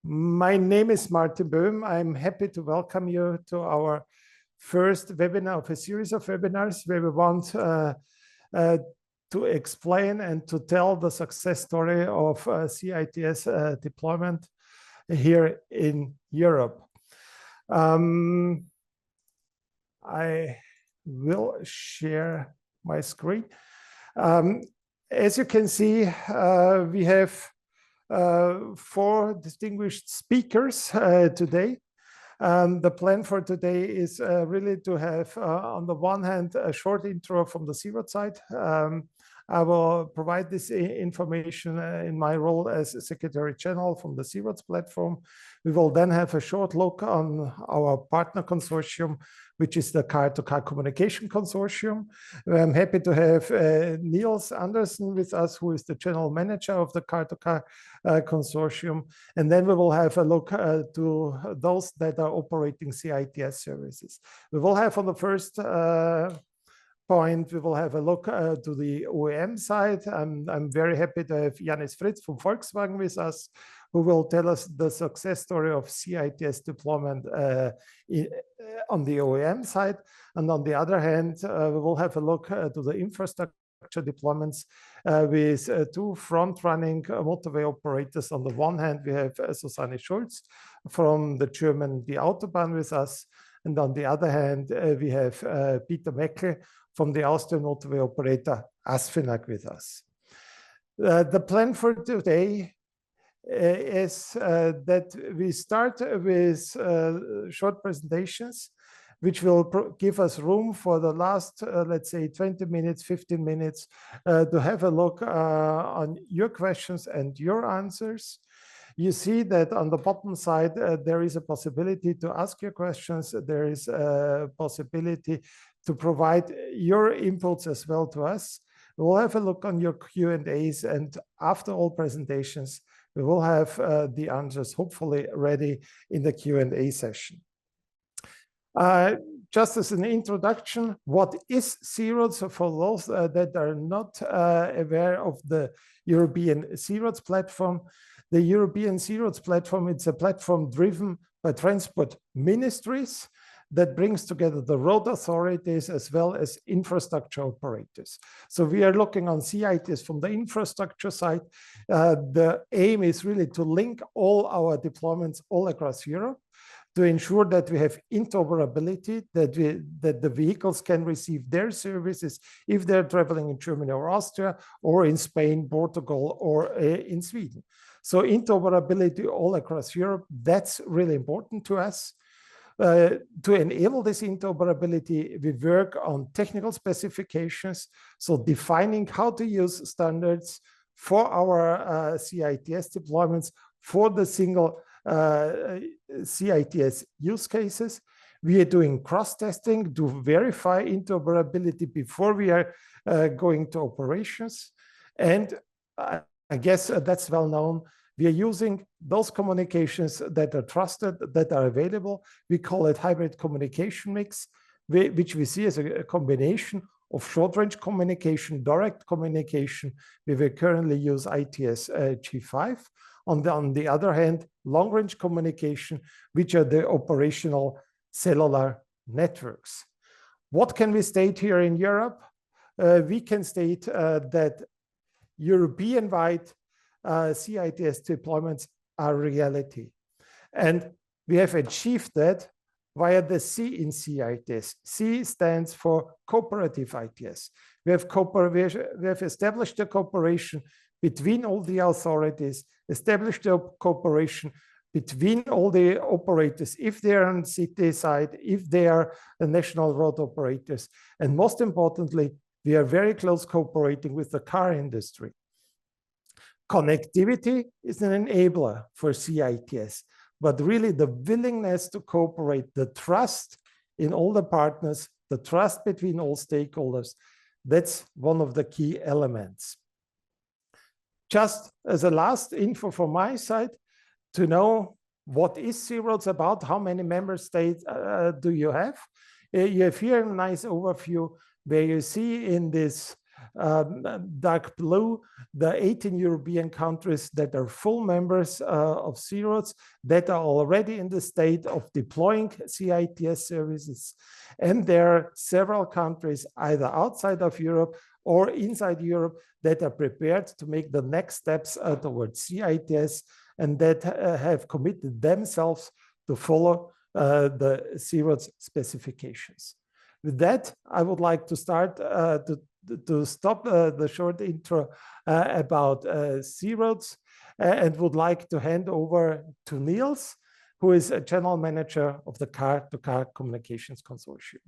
My name is Martin Böhm. I'm happy to welcome you to our first webinar of a series of webinars where we want to explain and to tell the success story of CITS deployment here in Europe. I will share my screen. As you can see, we have four distinguished speakers today. The plan for today is really to have, on the one hand, a short intro from the C-ROAD side. I will provide this information in my role as Secretary General from the C-ROAD platform. We will then have a short look on our partner consortium, which is the Car-to-Car Communication Consortium. I'm happy to have Niels Andersen with us, who is the General Manager of the Car-to-Car Consortium. And then we will have a look to those that are operating CITS services. We will have on the first point, we will have a look to the OEM side. I'm very happy to have Janis Fritz from Volkswagen with us, who will tell us the success story of CITS deployment on the OEM side. And on the other hand, we will have a look to the infrastructure deployments with two front-running motorway operators. On the one hand, we have Susanne Schulz from the German Die Autobahn with us. And on the other hand, we have Peter Meckel from the Austrian motorway operator Asfinag with us. The plan for today is that we start with short presentations, which will give us room for the last, let's say, 20 minutes, 15 minutes, to have a look on your questions and your answers. You see that on the bottom side, there is a possibility to ask your questions. There is a possibility to provide your inputs as well to us. We'll have a look on your Q&As, and after all presentations, we will have the answers hopefully ready in the Q&A session. Just as an introduction, what is C-ROAD? So for those that are not aware of the European C-ROAD platform, the European C-ROAD platform, it's a platform driven by transport ministries that brings together the road authorities as well as infrastructure operators. So we are looking on CITS from the infrastructure side. The aim is really to link all our deployments all across Europe to ensure that we have interoperability, that the vehicles can receive their services if they're traveling in Germany or Austria, or in Spain, Portugal, or in Sweden. So interoperability all across Europe, that's really important to us. To enable this interoperability, we work on technical specifications, so defining how to use standards for our CITS deployments for the single CITS use cases. We are doing cross-testing to verify interoperability before we are going to operations. And I guess that's well known. We are using those communications that are trusted, that are available. We call it hybrid communication mix, which we see as a combination of short-range communication, direct communication. We will currently use ITS G5. On the other hand, long-range communication, which are the operational cellular networks. What can we state here in Europe? We can state that European-wide CITS deployments are reality. And we have achieved that via the C in CITS. C stands for cooperative ITS. We have established a cooperation between all the authorities, established a cooperation between all the operators, if they are on city side, if they are the national road operators. And most importantly, we are very close cooperating with the car industry. Connectivity is an enabler for CITS, but really the willingness to cooperate, the trust in all the partners, the trust between all stakeholders, that's one of the key elements. Just as a last info from my side, to know what is C-ROAD about, how many member states do you have? You have here a nice overview where you see in this dark blue, the 18 European countries that are full members of C-ROADS that are already in the state of deploying CITS services. And there are several countries either outside of Europe or inside Europe that are prepared to make the next steps towards CITS and that have committed themselves to follow the C-ROADS specifications. With that, I would like to start to stop the short intro about C-ROADS and would like to hand over to Niels, who is a general manager of the Car-to-Car Communications Consortium.